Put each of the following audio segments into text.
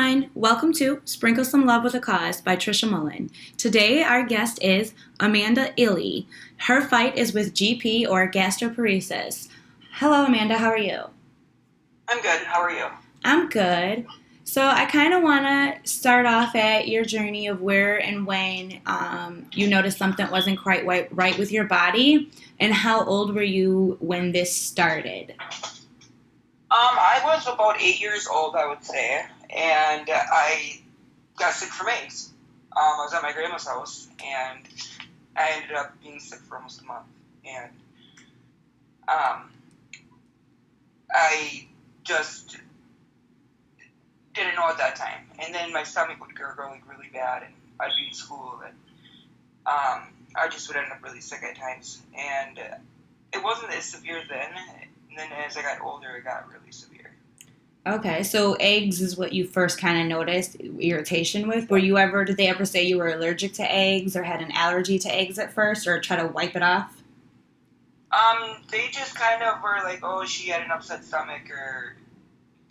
everyone. Welcome to Sprinkle Some Love with a Cause by Trisha Mullin. Today, our guest is Amanda Illy. Her fight is with GP or gastroparesis. Hello, Amanda. How are you? I'm good. How are you? I'm good. So I kind of want to start off at your journey of where and when you noticed something wasn't quite right with your body, and how old were you when this started? I was about 8 years old, I would say, and I got sick from eggs. I was at my grandma's house, and I ended up being sick for almost a month. And I just didn't know at that time. And then my stomach would gurgle like really bad, and I'd be in school, and I just would end up really sick at times. And it wasn't as severe then. And then as I got older, it got really severe. Okay, so eggs is what you first kind of noticed irritation with. Did they ever say you were allergic to eggs or had an allergy to eggs at first or try to wipe it off? They just kind of were like, oh, she had an upset stomach, or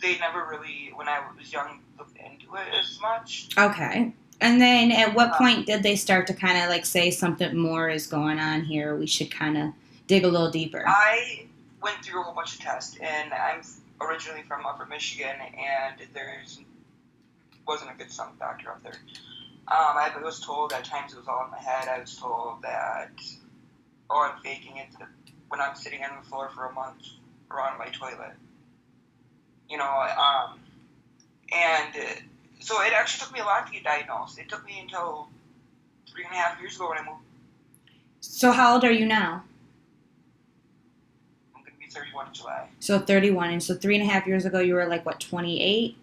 they never really, when I was young, looked into it as much. Okay. And then at what point did they start to kind of like say something more is going on here? We should kind of dig a little deeper. I went through a whole bunch of tests, and I'm originally from Upper Michigan, and there wasn't a good stomach doctor up there. I was told at times it was all in my head. I was told that, oh, I'm faking it when I'm sitting on the floor for a month or on my toilet. And so it actually took me a lot to get diagnosed. It took me until 3.5 years ago when I moved. So how old are you now? I'm going to be 31 in July. So 31, and so 3.5 years ago you were like, what, 28?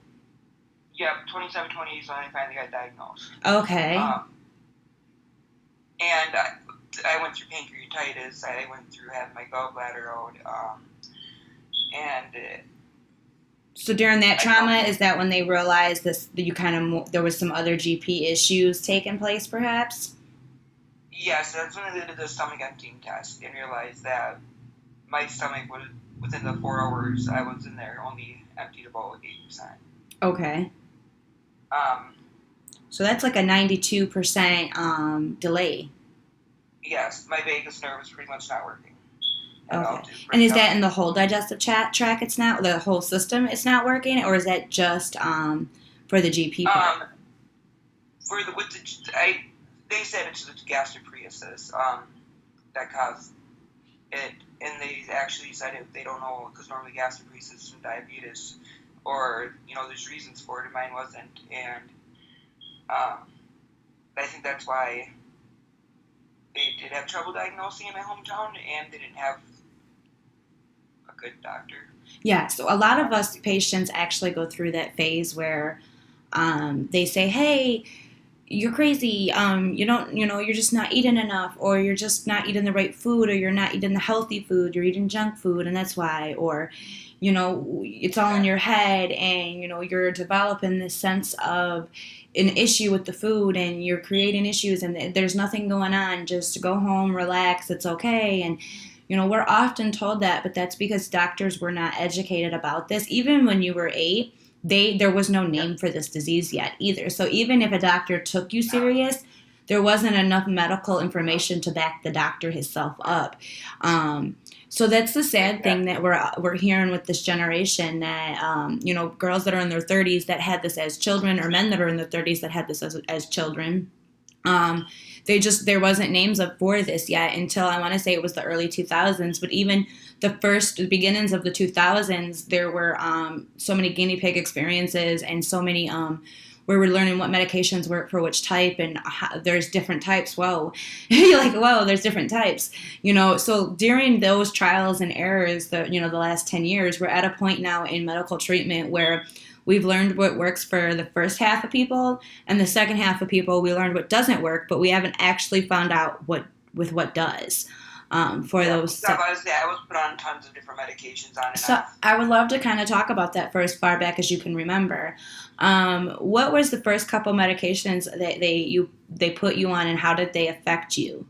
Yeah, 27, 28 is when I finally got diagnosed. Okay. And I went through pancreatitis. I went through having my gallbladder out. So during that trauma, is that when they realized this? There was some other GP issues taking place, perhaps? Yes, that's when they did the stomach emptying test and realized that my stomach was, within the 4 hours I was in there, only emptied about 8%. Okay. So that's like a 92% delay. Yes, my vagus nerve is pretty much not working. Okay. And is that in the whole digestive tract? It's not the whole system. It's not working, or is that just for the GP part? They said it's the gastroparesis that caused it, and they actually said it. They don't know because normally gastroparesis is from diabetes, or there's reasons for it. And mine wasn't, and I think that's why they did have trouble diagnosing in my hometown, and they didn't have a good doctor. Yeah, so a lot of us patients actually go through that phase where they say, hey, you're crazy, you're just not eating enough, or you're just not eating the right food, or you're not eating the healthy food, you're eating junk food, and that's why, or, it's all in your head, and, you're developing this sense of an issue with the food, and you're creating issues, and there's nothing going on, just go home, relax, it's okay, and we're often told that, but that's because doctors were not educated about this. Even when you were 8, there was no name for this disease yet either. So even if a doctor took you serious, there wasn't enough medical information to back the doctor himself up. So that's the sad thing that we're hearing with this generation, that girls that are in their 30s that had this as children, or men that are in their 30s that had this as children. There wasn't names up for this yet until I want to say it was the early 2000s. But even the beginnings of the 2000s, there were so many guinea pig experiences and so many where we're learning what medications work for which type, and there's different types. Whoa, you're like, whoa, there's different types. So during those trials and errors, the last 10 years, we're at a point now in medical treatment where we've learned what works for the first half of people, and the second half of people, we learned what doesn't work, but we haven't actually found out what does those. I was put on tons of different medications on and so off. I would love to kind of talk about that for as far back as you can remember. What was the first couple medications that they put you on, and how did they affect you?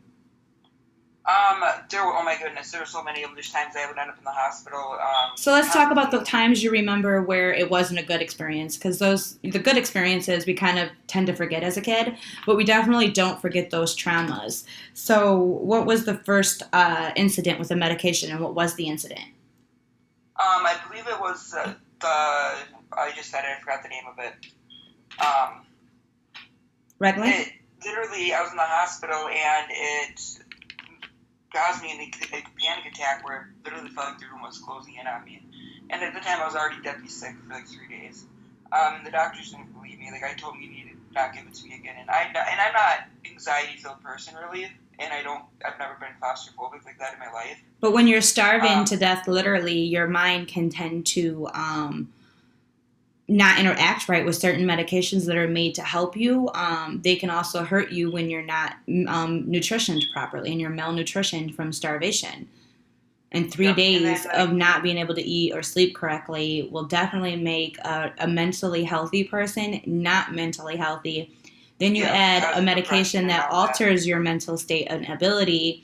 Oh my goodness, there were so many of them. There's times I would end up in the hospital. So let's talk about the Constantly. times you remember where it wasn't a good experience, because the good experiences we kind of tend to forget as a kid, but we definitely don't forget those traumas. So what was the first incident with the medication, and what was the incident? I believe it was I just said it. I forgot the name of it. Um, Reglan? it literally, I was in the hospital and it caused me a panic attack where it literally felt like the room was closing in on me. And at the time, I was already deadly sick for like 3 days. The doctors didn't believe me. Like I told them, you need to not give it to me again. And I'm not anxiety filled person really, and I've never been claustrophobic like that in my life. But when you're starving Um, to death, literally, your mind can tend to not interact right with certain medications that are made to help you. They can also hurt you when you're not nutritioned properly and you're malnutritioned from starvation. And three yep. And then days of not being able to eat or sleep correctly will definitely make a mentally healthy person not mentally healthy. Then you yeah, add a causes medication depression and that all that. alters your mental state and ability.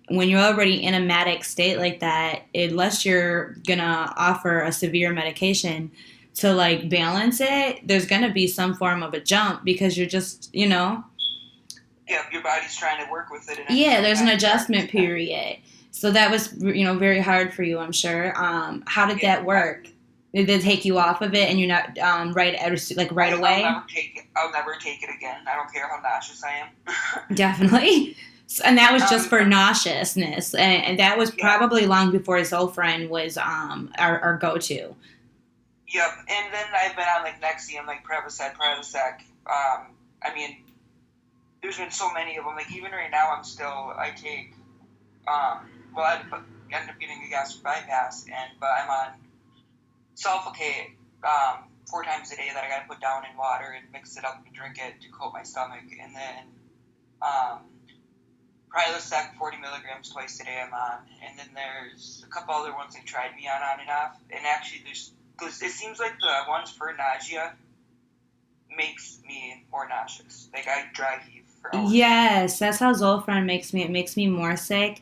When you're already in a manic state like that, unless you're gonna offer a severe medication to like balance it, there's gonna be some form of a jump because you're just, Yeah, your body's trying to work with it, and at the yeah, same there's an time, your heart is adjustment period. So that was, very hard for you, I'm sure. How did yeah. that work? Did they take you off of it and you're not right away? I'll never take it again. I don't care how nauseous I am. Definitely. And that was just um, for nauseousness, and that was yeah, probably long before Zofran was our go-to. yep. And then I've been on like Nexium, like Prevacid. I mean, there's been so many of them. Like even right now, I take well, I end up getting a gastric bypass, but I'm on Sulfocate 4 times a day that I got to put down in water and mix it up and drink it to coat my stomach, and then um, Prilosec 40 milligrams twice a day I'm on, and then there's a couple other ones they tried me on and off, and actually it seems like the ones for nausea makes me more nauseous. Like I dry heave for hours. Yes, that's how Zofran makes me. It makes me more sick.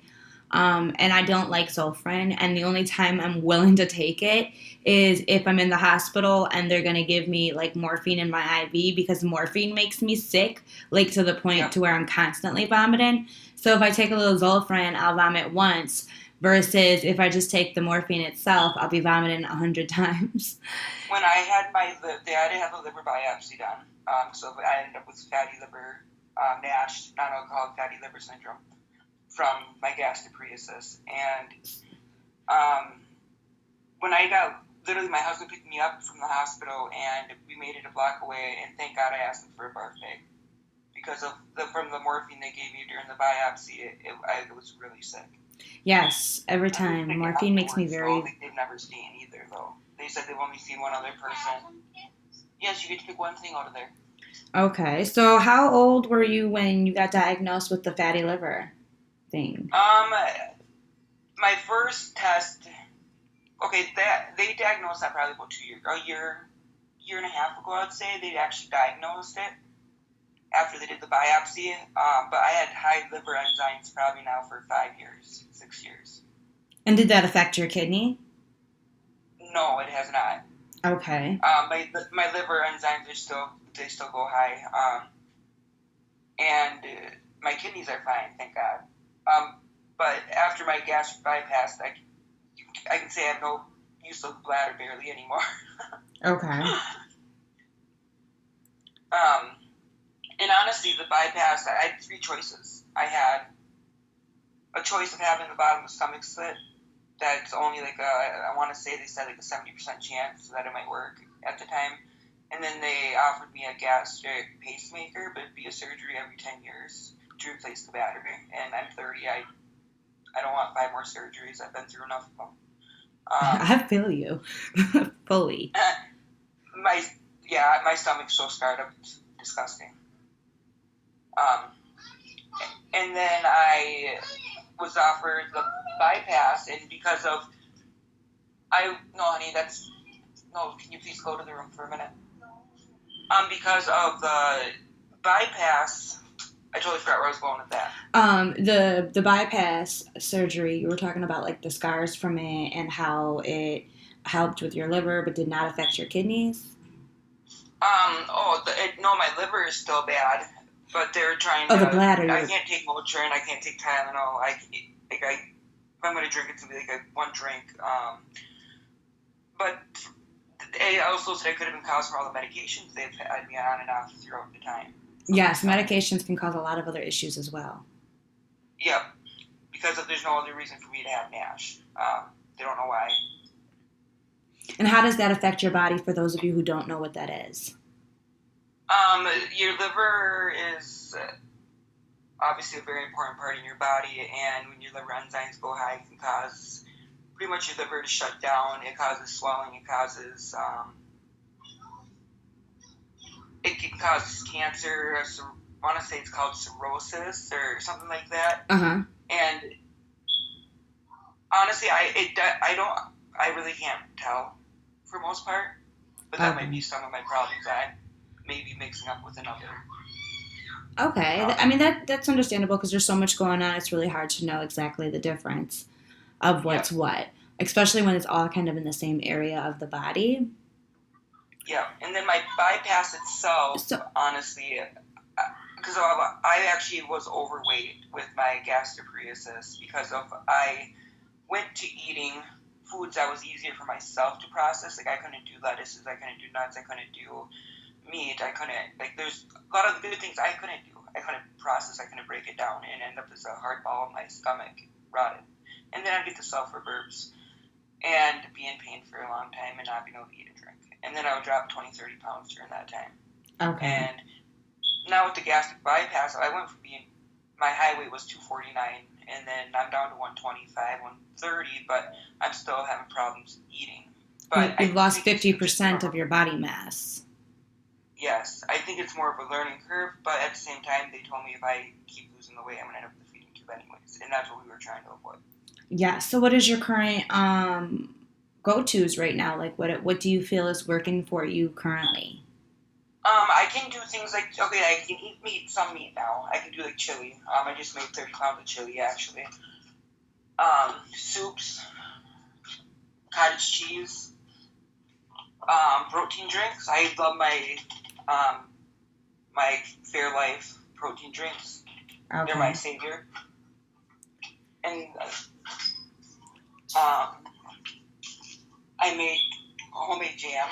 And I don't like Zofran. And the only time I'm willing to take it is if I'm in the hospital and they're gonna give me like morphine in my IV because morphine makes me sick, like to the point Yep. to where I'm constantly vomiting. So if I take a little Zofran, I'll vomit once. Versus if I just take the morphine itself, I'll be vomiting 100 times. When I had they had to have a liver biopsy done, so I ended up with fatty liver, NASH, non-alcoholic fatty liver syndrome, from my gastroparesis. And um, when I got literally, my husband picked me up from the hospital, and we made it a block away. And thank God I asked him for a birthday because of from the morphine they gave me during the biopsy. I was really sick. Yes, every I was time. sick Morphine makes me afterwards, though. very. Like they've never seen either, though. They said they've only seen one other person. Yes, you get to pick one thing out of there. Okay, so how old were you when you got diagnosed with the fatty liver thing? Um, my first test. Okay, that they diagnosed that probably about year and a half ago. I'd say they actually diagnosed it after they did the biopsy. But I had high liver enzymes probably now for 5 years, 6 years. And did that affect your kidney? No, it has not. Okay. My liver enzymes they still go high. And my kidneys are fine, thank God. But after my gastric bypass, I can say I have no use of the bladder barely anymore. Okay. um, and honestly, the bypass, I had 3 choices. I had a choice of having the bottom of the stomach slit. That's only like I want to say they said like a 70% chance that it might work at the time. And then they offered me a gastric pacemaker, but it'd be a surgery every 10 years to replace the battery. And I'm 30. I don't want 5 more surgeries. I've been through enough of them. I feel you fully. my my stomach's so scarred up, it's disgusting. Um, and then I was offered the bypass, and because of no, honey, that's no. Can you please go to the room for a minute? Because of the bypass, I totally forgot where I was going with that. The bypass surgery, you were talking about like the scars from it and how it helped with your liver but did not affect your kidneys. No, my liver is still bad, but they're trying Oh, the to. bladder. I can't take Motrin. I can't take Tylenol. If I'm gonna drink, it's gonna be like one drink. But they also said it could have been caused from all the medications they've had me on and off throughout the time. Yes, medications can cause a lot of other issues as well. Yep, because there's no other reason for me to have NASH. They don't know why. And how does that affect your body for those of you who don't know what that is? Your liver is obviously a very important part in your body, and when your liver enzymes go high, it can cause pretty much your liver to shut down. It causes swelling. It can cause cancer. I want to say it's called cirrhosis or something like that. Uh-huh. And honestly, I really can't tell for most part, but that might be some of my problems that I may be mixing up with another. Okay. I mean, that's understandable because there's so much going on. It's really hard to know exactly the difference of what's what, especially when it's all kind of in the same area of the body. Yeah. And then my bypass itself, honestly, because I actually was overweight with my gastroparesis because I went to eating foods that was easier for myself to process. Like I couldn't do lettuces, I couldn't do nuts, I couldn't do meat, I couldn't, like there's a lot of good things I couldn't do. I couldn't process, I couldn't break it down, and end up as a hard ball in my stomach, rotted. And then I'd get the sulfur burps and be in pain for a long time and not be able to eat or drink. And then I would drop 20, 30 pounds during that time. Okay. And now with the gastric bypass, I went from my high weight was 249, and then I'm down to 125, 130, but I'm still having problems eating. But you've lost 50% of your body mass. Yes, I think it's more of a learning curve, but at the same time, they told me if I keep losing the weight, I'm going to end up with a feeding tube anyways, and that's what we were trying to avoid. Yeah, so what is your current go-tos right now? Like, what do you feel is working for you currently? I can do things like, I can eat some meat now. I can do like chili. I just made 30 pounds of chili, actually. Soups, cottage cheese, protein drinks. I love my Fairlife protein drinks. Okay. They're my savior. And I make homemade jam.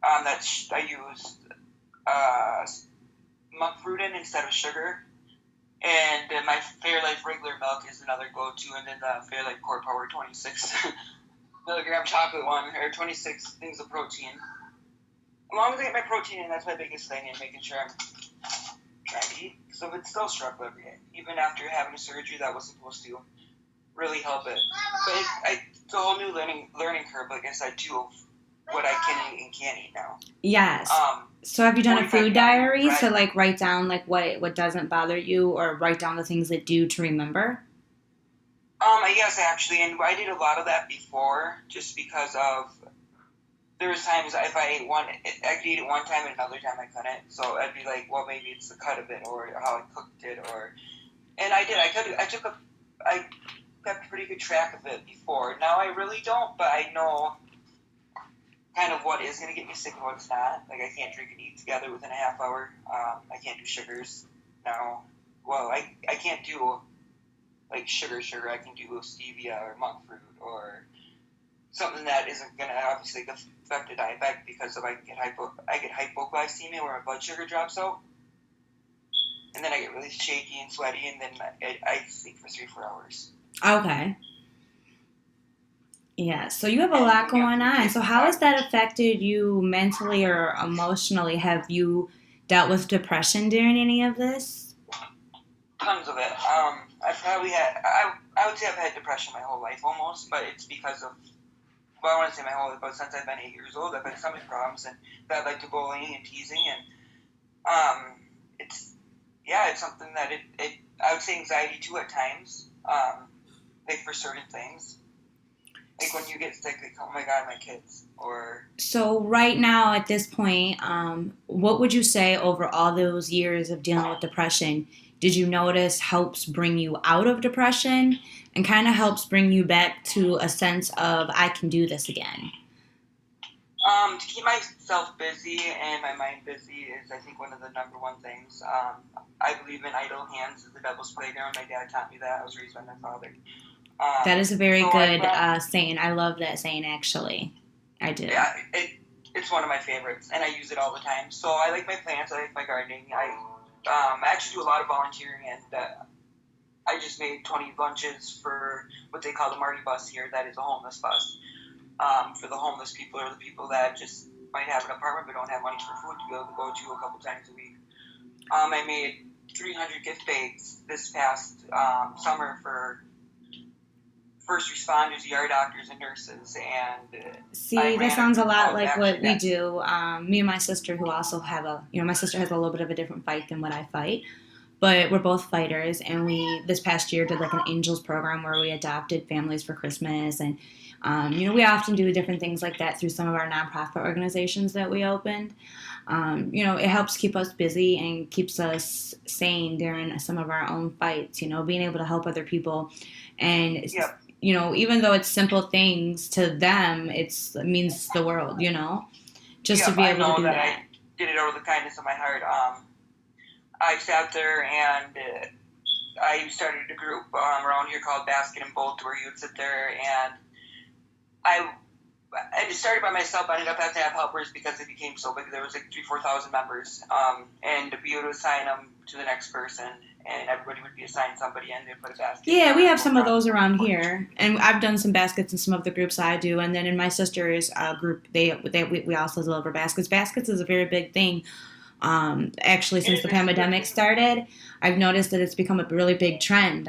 I used monk fruit in instead of sugar. And my Fairlife regular milk is another go-to, and then the Fairlife Core Power 26 milligram chocolate one, or 26 things of protein. As long as I get my protein in, that's my biggest thing, and making sure I'm trying to eat. So it's still a struggle every day. Even after having a surgery that was supposed to really help it. But it's a whole new learning curve, like I said, too, of what I can and can't eat now. Yes. So have you done a food diary? So like write down like what doesn't bother you, or write down the things that do to remember? Yes, actually, and I did a lot of that before, just because of there was times if I ate I could eat it one time and another time I couldn't. So I'd be like, well, maybe it's the cut of it or how I cooked it, and I did. I kept pretty good track of it before. Now I really don't, but I know kind of what is going to get me sick and what's not. Like I can't drink and eat together within a half hour. I can't do sugars now. Well, I can't do like sugar. I can do stevia or monk fruit or something that isn't going to obviously affect a diabetic, because if I get hypoglycemia where my blood sugar drops out, and then I get really shaky and sweaty, and then I sleep for 3-4 hours. Okay. Yeah, so you have a lot going on. So how has that affected you mentally or emotionally? Have you dealt with depression during any of this? Tons of it. I probably had, I would say I've had depression my whole life almost, but it's because of, well, I want to say my whole life, but since I've been 8 years old, I've had stomach problems, and that led to bullying and teasing, and it's something that I would say anxiety too at times, like for certain things. Like when you get sick, like, oh my God, my kids. Or So right now at this point, what would you say over all those years of dealing with depression, did you notice helps bring you out of depression and kind of helps bring you back to a sense of I can do this again? to keep myself busy and my mind busy is, I think, one of the number one things. I believe in idle hands is the devil's playground. My dad taught me that. I was raised by my father. That is a very So good saying. I love that saying, actually. I do. Yeah, it's one of my favorites, and I use it all the time. So I like my plants. I like my gardening. I actually do a lot of volunteering, and I just made 20 lunches for what they call the Marty bus here. That is a homeless bus for the homeless people or the people that just might have an apartment but don't have money for food to be able to go to a couple times a week. I made 300 gift bags this past summer for first responders, ER doctors, and nurses. And See, that sounds a lot like what we do. Me and my sister, who also have my sister has a little bit of a different fight than what I fight, but we're both fighters. And we this past year did like an angels program where we adopted families for Christmas, and we often do different things like that through some of our nonprofit organizations that we opened. It helps keep us busy and keeps us sane during some of our own fights. Being able to help other people, and Yep. Even though it's simple things to them, it means the world. Just to be able to do that. I did it out of the kindness of my heart. I sat there and I started a group around here called Basket and Bolt, where you would sit there, and I just started by myself. I ended up having to have helpers because it became so big. There was like 3,000-4,000 members, and to be able to assign them to the next person, and everybody would be assigned somebody, and they put a basket. Yeah, we have some of those around here, and I've done some baskets in some of the groups I do, and then in my sister's group, we also deliver baskets. Baskets is a very big thing. Actually, since the pandemic started, I've noticed that it's become a really big trend.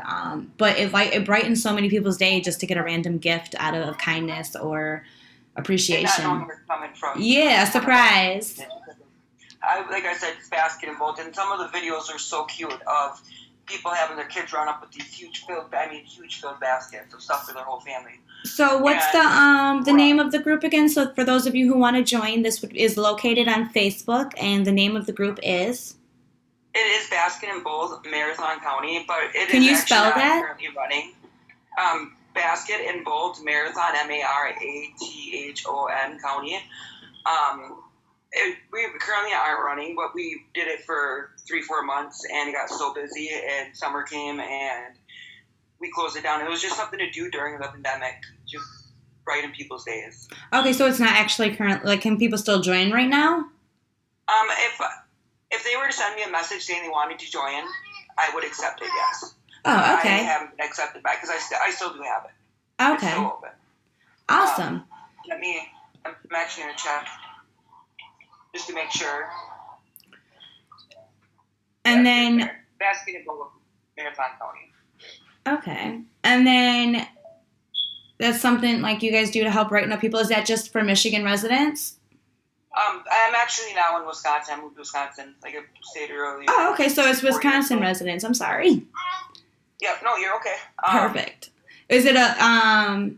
But it brightens so many people's day just to get a random gift out of kindness or appreciation. And not knowing where it's coming from. Yeah, surprise. Like I said, it's Basket and Bolt, and some of the videos are so cute of people having their kids run up with these huge filled baskets of stuff for their whole family. So what's the name of the group again? So for those of you who want to join, this is located on Facebook, and the name of the group is? It is Basket and Bolt, Marathon County, but it Can is you actually spell not that? currently running. Basket and Bolt, Marathon, Marathon County. We currently aren't running, but we did it for 3-4 months, and it got so busy, and summer came, and we closed it down. It was just something to do during the pandemic, just brighten people's days. Okay, so it's not actually current. Like, can people still join right now? If they were to send me a message saying they wanted to join, I would accept it. Yes. Oh, okay. I haven't been accepted back because I still do have it. Okay. It's still open. Awesome. I'm actually gonna check just to make sure. And then Basket and Bolt, Marathon County. Okay. And then that's something like you guys do to help brighten up people. Is that just for Michigan residents? I'm actually now in Wisconsin. I moved to Wisconsin, like I stated earlier. Oh, okay. So it's Wisconsin residents. I'm sorry. Yeah, no, you're okay. Perfect. Is it a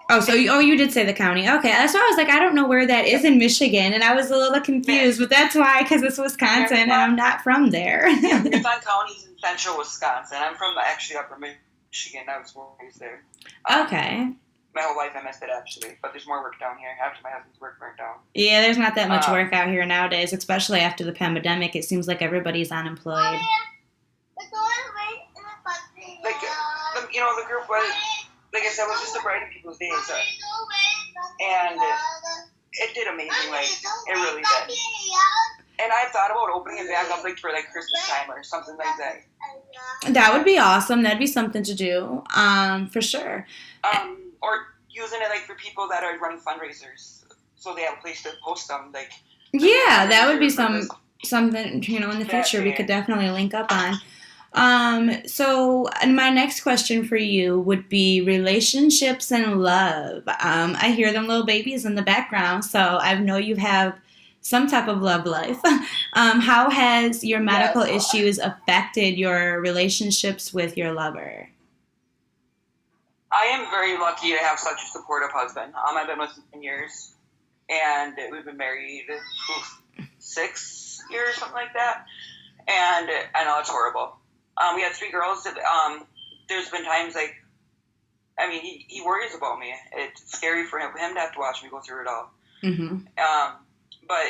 you did say the county. Okay, that's why I was like, I don't know where that is in Michigan, and I was a little confused, but that's why, because it's Wisconsin, and I'm not from there. Yeah, Marathon County is in central Wisconsin. I'm from actually upper Michigan. I was raised there. Okay. My whole life I missed it, actually, but there's more work down here after my husband's work burnt down. Yeah, there's not that much work out here nowadays, especially after the pandemic. It seems like everybody's unemployed. Like, the group was, like I said, was just to brighten people's days. And it did amazing, like, it really did. And I've thought about opening it back up, like, for, like, Christmas time or something like that. That would be awesome. That'd be something to do, for sure. Or using it, like, for people that are running fundraisers, so they have a place to post them, like. Yeah, that would be something, in the future we could definitely link up on. So my next question for you would be relationships and love. I hear them little babies in the background, so I know you have some type of love life. How has your medical issues affected your relationships with your lover? I am very lucky to have such a supportive husband. I've been with him 10 years, and we've been married 6 years, something like that. And I know it's horrible. We had 3 girls. There's been times like, I mean, he worries about me. It's scary for him to have to watch me go through it all. Mm-hmm. But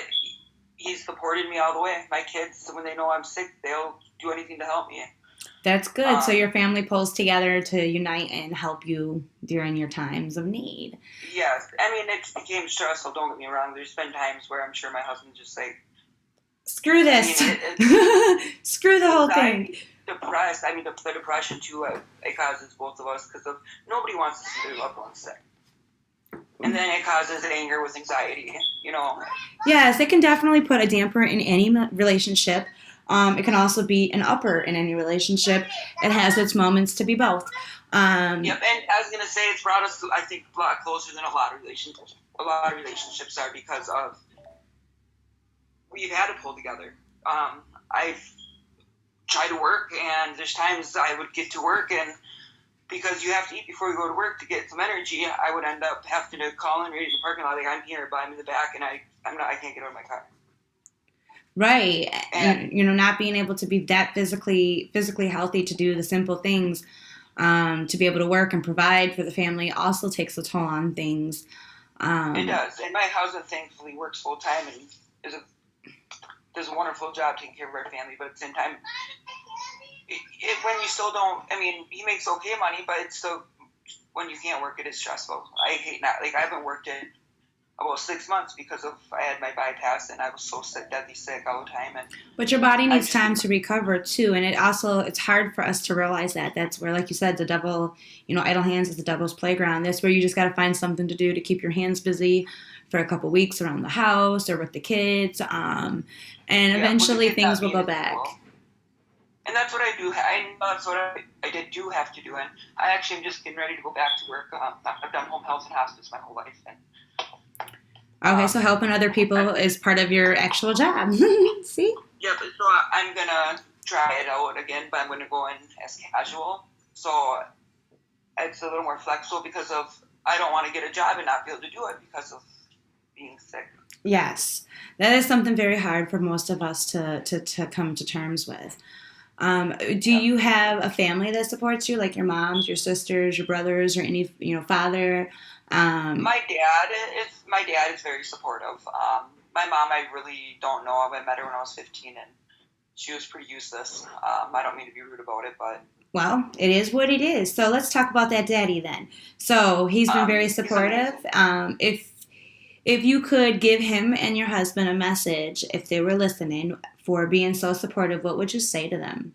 he's supported me all the way. My kids, when they know I'm sick, they'll do anything to help me. That's good. So your family pulls together to unite and help you during your times of need. Yes. I mean, it became stressful, don't get me wrong. There's been times where I'm sure my husband's just like, screw this. Screw the whole thing. Depressed. I mean, the depression, too, it causes both of us because nobody wants to see their loved ones sick. And then it causes anger with anxiety, you know. Yes, it can definitely put a damper in any relationship. It can also be an upper in any relationship. It has its moments to be both. Yep, and I was going to say it's brought us, I think, a lot closer than a lot of relationships. A lot of relationships are because of we've had to pull together. I've tried to work, and there's times I would get to work, and because you have to eat before you go to work to get some energy, I would end up having to call in right in the parking lot, like, I'm here, but I'm in the back, and I can't get out of my car. Right. And not being able to be that physically healthy to do the simple things, to be able to work and provide for the family also takes a toll on things. It does. And my husband thankfully works full time and does a wonderful job taking care of our family, but at the same time, when you still don't, I mean, he makes okay money, but it's still, when you can't work, it is stressful. I hate not, like, I haven't worked in about 6 months because I had my bypass and I was so sick, deadly sick all the time. But your body needs time to recover too, and it's hard for us to realize that. That's where, like you said, the devil, idle hands is the devil's playground. That's where you just got to find something to do to keep your hands busy for a couple weeks around the house or with the kids, and eventually things will go back. And that's what I do. That's what I did do have to do. And I actually am just getting ready to go back to work. I've done home health and hospice my whole life. Okay, so helping other people is part of your actual job. See? Yep, so I'm going to try it out again, but I'm going to go in as casual. So it's a little more flexible because I don't want to get a job and not be able to do it because of being sick. Yes, that is something very hard for most of us to come to terms with. Do you have a family that supports you, like your moms, your sisters, your brothers, or any father? My dad is very supportive. My mom, I really don't know. I met her when I was 15, and she was pretty useless. I don't mean to be rude about it, but well, it is what it is. So let's talk about that daddy then. So he's been very supportive. If you could give him and your husband a message, if they were listening, for being so supportive, what would you say to them?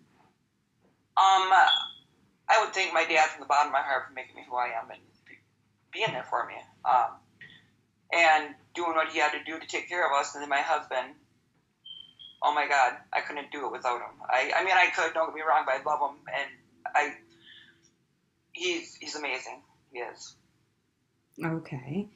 I would thank my dad from the bottom of my heart for making me who I am and being there for me, and doing what he had to do to take care of us. And then my husband, oh my God, I couldn't do it without him. I mean, I could, don't get me wrong, but I love him, and he's amazing. He is. Okay.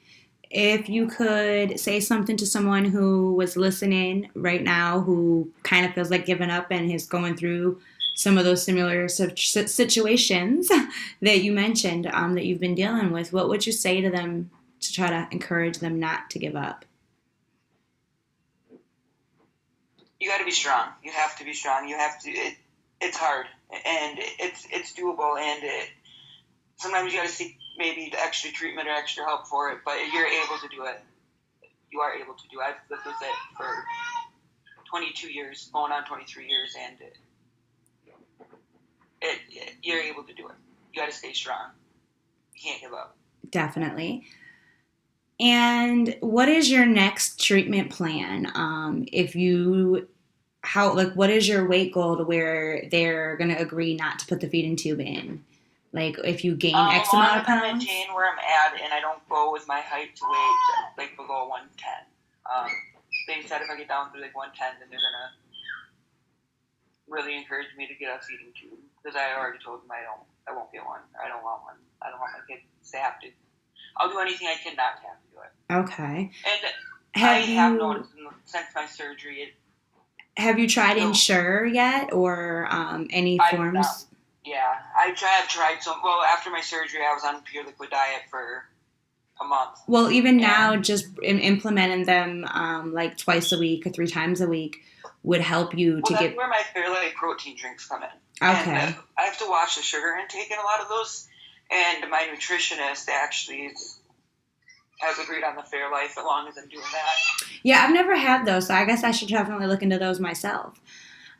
If you could say something to someone who was listening right now, who kind of feels like giving up and is going through some of those similar situations that you mentioned, that you've been dealing with, what would you say to them to try to encourage them not to give up? You got to be strong. You have to be strong. You have to. It's hard, and it's doable, and sometimes you got to seek maybe the extra treatment or extra help for it, but you're able to do it. You are able to do it. I've lived with it for 22 years, going on 23 years, and you're able to do it. You got to stay strong. You can't give up. Definitely. And what is your next treatment plan? What is your weight goal to where they're going to agree not to put the feeding tube in? Like, if you gain X amount of pounds? I maintain where I'm at, and I don't go with my height to weight, like, below 110. They said if I get down to, like, 110, then they're going to really encourage me to get a feeding tube. Because I already told them I won't get one. I don't want one. I don't want my kids to have to. I'll do anything I can not to have to do it. Okay. And I have noticed since my surgery. Have you tried Ensure yet, or any forms? Yeah, have tried some. Well, after my surgery, I was on pure liquid diet for a month, Well, even and now, just implementing them like twice a week or 3 times a week would help you well, to that's get. where my Fairlight protein drinks come in. And Okay. I have to watch the sugar intake in a lot of those. And my nutritionist actually has agreed on the Fairlife as long as I'm doing that. Yeah, I've never had those, so I guess I should definitely look into those myself.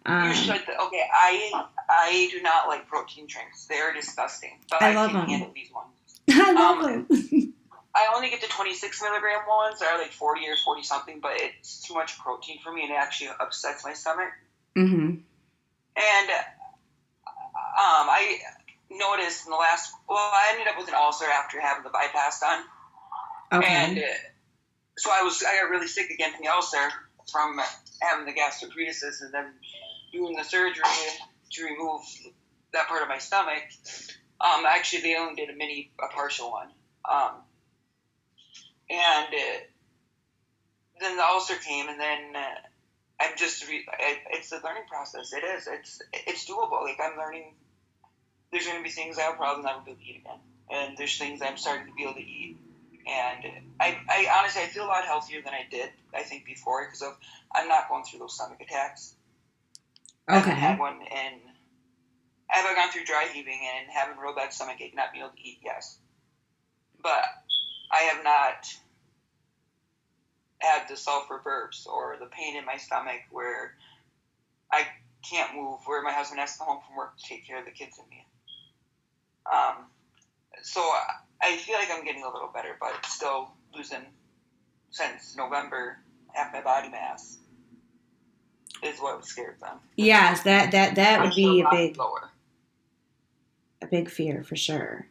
You should. Okay, I do not like protein drinks. They're disgusting. But I I love can them. handle these ones. I love them. I only get the 26 milligram ones. They're like 40 or 40 something, but it's too much protein for me and it actually upsets my stomach. Mm-hmm. And I noticed in the last, well, I ended up with an ulcer after having the bypass done. Okay. And so I got really sick again from the ulcer from having the gastroparesis and then doing the surgery to remove that part of my stomach. Actually, they only did a partial one. And then the ulcer came, and then I'm just, it's a learning process. It is. It's doable. Like, I'm learning. There's going to be things I'll probably never be able to eat again. And there's things I'm starting to be able to eat. And I honestly, I feel a lot healthier than I did, I think, before, because I'm not going through those stomach attacks. Okay. I haven't had one, and have I gone through dry heaving and having real bad stomach ache, not being able to eat? Yes. But I have not had the sulfur burps or the pain in my stomach where I can't move, where my husband has to come home from work to take care of the kids and me. So I feel like I'm getting a little better, but still losing since November half my body mass is what scares them. Yes, that would be lower. a big fear for sure.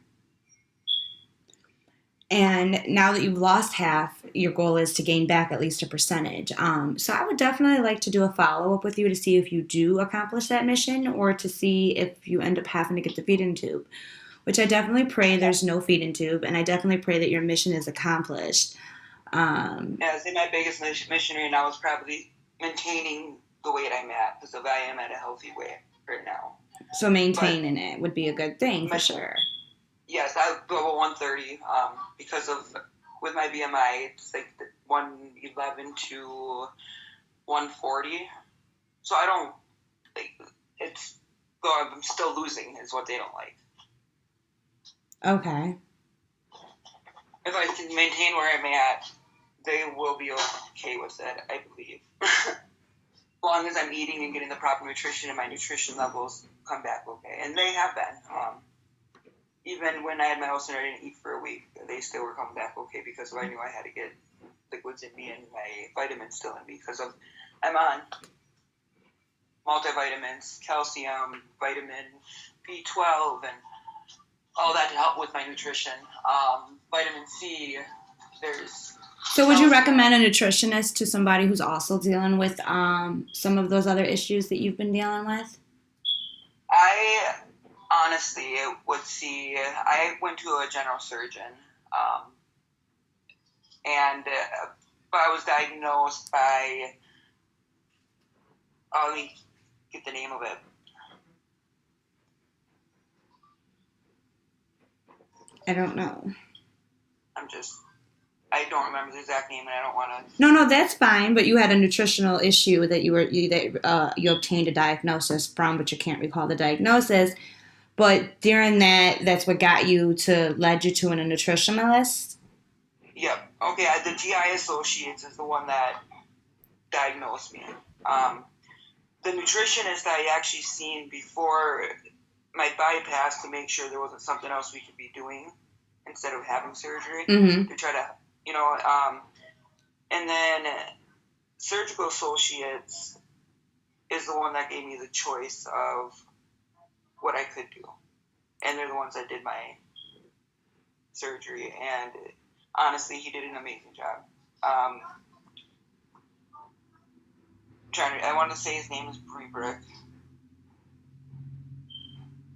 And now that you've lost half, your goal is to gain back at least a percentage. So I would definitely like to do a follow up with you to see if you do accomplish that mission or to see if you end up having to get the feeding tube, which I definitely pray there's no feeding tube, and I definitely pray that your mission is accomplished. Yeah, I think my biggest mission right now is probably maintaining the weight I'm at, because I am at a healthy weight right now. So maintaining it would be a good thing for sure. Yes, I go 130 because of, with my BMI, it's like 111 to 140. So I don't, like, it's, though I'm still losing is what they don't like. Okay. If I can maintain where I'm at, they will be okay with it, I believe. As long as I'm eating and getting the proper nutrition and my nutrition levels come back okay. And they have been. Even when I had my ulcer and I didn't eat for a week, they still were coming back okay because I knew I had to get liquids in me and my vitamins still in me because I'm on multivitamins, calcium, vitamin B12, and all that to help with my nutrition. Vitamin C, there's... So would you recommend a nutritionist to somebody who's also dealing with some of those other issues that you've been dealing with? I honestly would see... I went to a general surgeon, but I was diagnosed by... let me get the name of it. I don't know. I don't remember the exact name, and I don't want to... No, that's fine. But you had a nutritional issue that you obtained a diagnosis from, but you can't recall the diagnosis. But during that's what led you to a nutritionalist. Yep. Okay. The GI Associates is the one that diagnosed me. The nutritionist I actually seen before my bypass to make sure there wasn't something else we could be doing instead of having surgery to try to, and then Surgical Associates is the one that gave me the choice of what I could do. And they're the ones that did my surgery. And honestly, he did an amazing job. I want to say his name is Brebrick.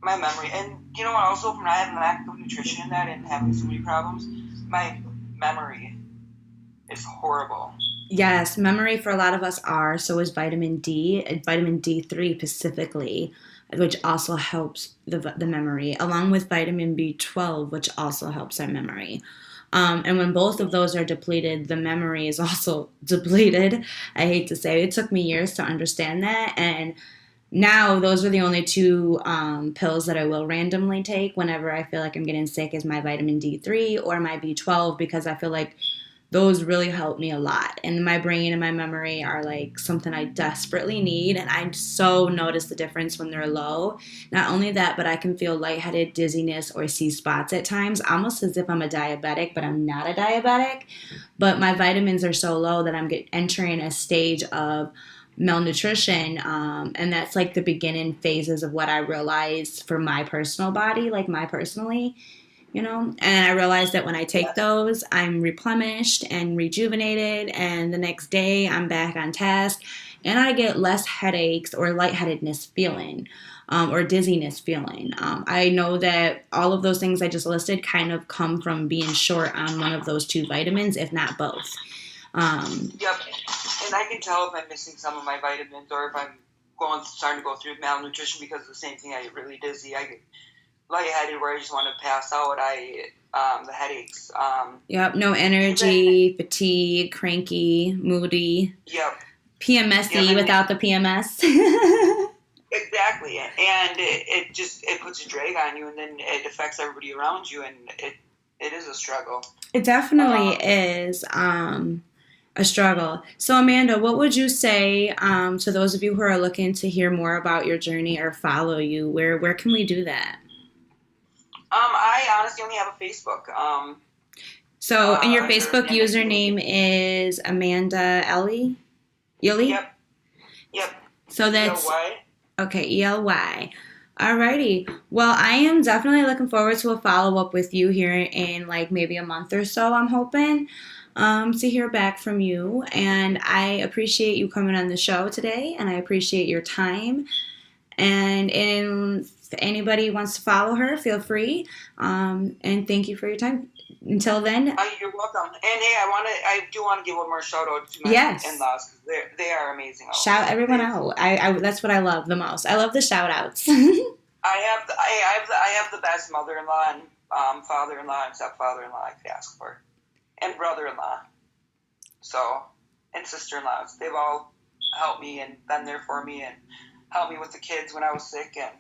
My memory, and you know what, also from not having lack of nutrition in that and having so many problems, my memory is horrible. Yes, memory for a lot of us are. So is vitamin D, and vitamin D3 specifically. which also helps the memory, along with vitamin B12, which also helps our memory. And when both of those are depleted, the memory is also depleted. I hate to say it took me years to understand that. And now those are the only two pills that I will randomly take whenever I feel like I'm getting sick is my vitamin D3 or my B12 because I feel like those really help me a lot. And my brain and my memory are like something I desperately need. And I so notice the difference when they're low. Not only that, but I can feel lightheaded, dizziness, or see spots at times, almost as if I'm a diabetic, but I'm not a diabetic. But my vitamins are so low that I'm entering a stage of malnutrition. And that's like the beginning phases of what I realized for my personal body, like my personally and I realized that when I take those, I'm replenished and rejuvenated, and the next day I'm back on task, and I get less headaches or lightheadedness feeling, or dizziness feeling. I know that all of those things I just listed kind of come from being short on one of those two vitamins, if not both. Yep, and I can tell if I'm missing some of my vitamins or if I'm starting to go through malnutrition because of the same thing. I get really dizzy. I get lightheaded where I just want to pass out. The headaches. Yep, no energy, fatigue, cranky, moody. Yep. PMSy without the PMS. Exactly, and it puts a drag on you, and then it affects everybody around you, and it is a struggle. It definitely is a struggle. So Amanda, what would you say to those of you who are looking to hear more about your journey or follow you? Where can we do that? I honestly only have a Facebook. And your Facebook username is Amanda Ellie? Yep. So that's ELY. Okay, ELY. Alrighty. Well, I am definitely looking forward to a follow-up with you here in like maybe a month or so, I'm hoping, to hear back from you. And I appreciate you coming on the show today, and I appreciate your time. And if anybody wants to follow her, feel free. And thank you for your time. Until then. You're welcome. And hey, I do want to give one more shout out to my in-laws because they are amazing. Shout everyone out. I that's what I love the most. I love the shout outs. I have the best mother-in-law and father-in-law and stepfather-in-law I could ask for, and brother-in-law. So, and sister-in-laws. They've all helped me and been there for me and helped me with the kids when I was sick, and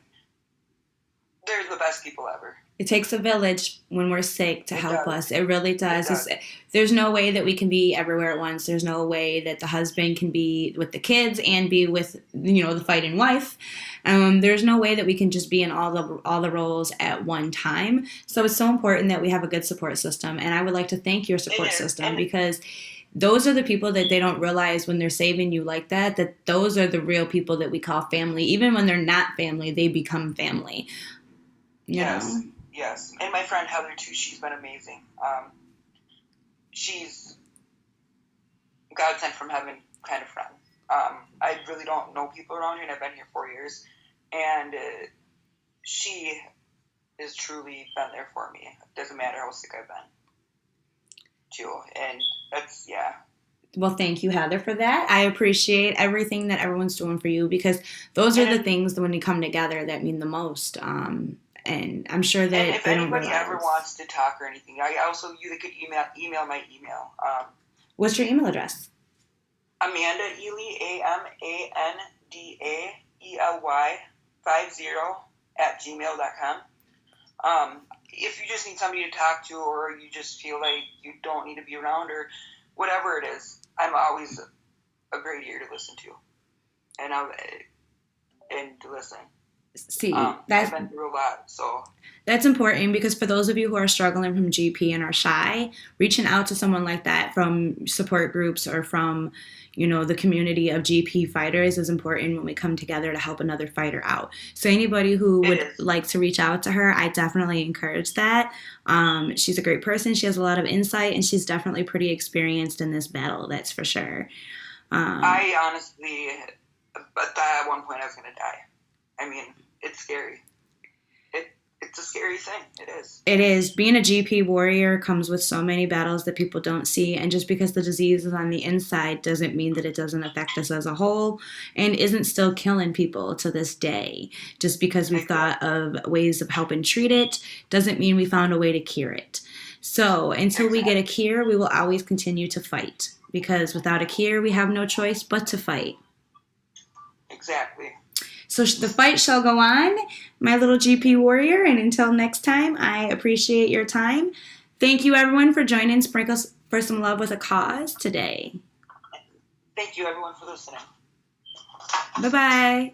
they're the best people ever. It takes a village when we're sick to help us. It really does. There's no way that we can be everywhere at once. There's no way that the husband can be with the kids and be with, the fighting wife. There's no way that we can just be in all the roles at one time. So it's so important that we have a good support system. And I would like to thank your support system because those are the people that they don't realize when they're saving you like that those are the real people that we call family. Even when they're not family, they become family. Yes. And my friend Heather, too, she's been amazing. She's God sent from heaven kind of friend. I really don't know people around here, and I've been here 4 years. And she has truly been there for me. It doesn't matter how sick I've been, too. And that's, Well, thank you, Heather, for that. I appreciate everything that everyone's doing for you because those are the things that when you come together that mean the most. And I'm sure that if anybody ever wants to talk or anything, you could email my email. What's your email address? Amanda Ely, AmandaEly 50@gmail.com. If you just need somebody to talk to, or you just feel like you don't need to be around, or whatever it is, I'm always a great ear to listen to, and to listen. See, I've been through a lot, so that's important because for those of you who are struggling from GP and are shy, reaching out to someone like that from support groups or from, the community of GP fighters is important when we come together to help another fighter out. So anybody who would like to reach out to her, I definitely encourage that. She's a great person. She has a lot of insight, and she's definitely pretty experienced in this battle. That's for sure. I honestly, but at one point I was going to die. I mean, it's scary. It's it's a scary thing. It is. It is. Being a GP warrior comes with so many battles that people don't see. And just because the disease is on the inside doesn't mean that it doesn't affect us as a whole and isn't still killing people to this day. Just because we thought of ways of helping treat it doesn't mean we found a way to cure it. So until we get a cure, we will always continue to fight. Because without a cure, we have no choice but to fight. Exactly. So the fight shall go on, my little GP warrior. And until next time, I appreciate your time. Thank you, everyone, for joining Sprinkles for Some Love with a Cause today. Thank you, everyone, for listening. Bye-bye.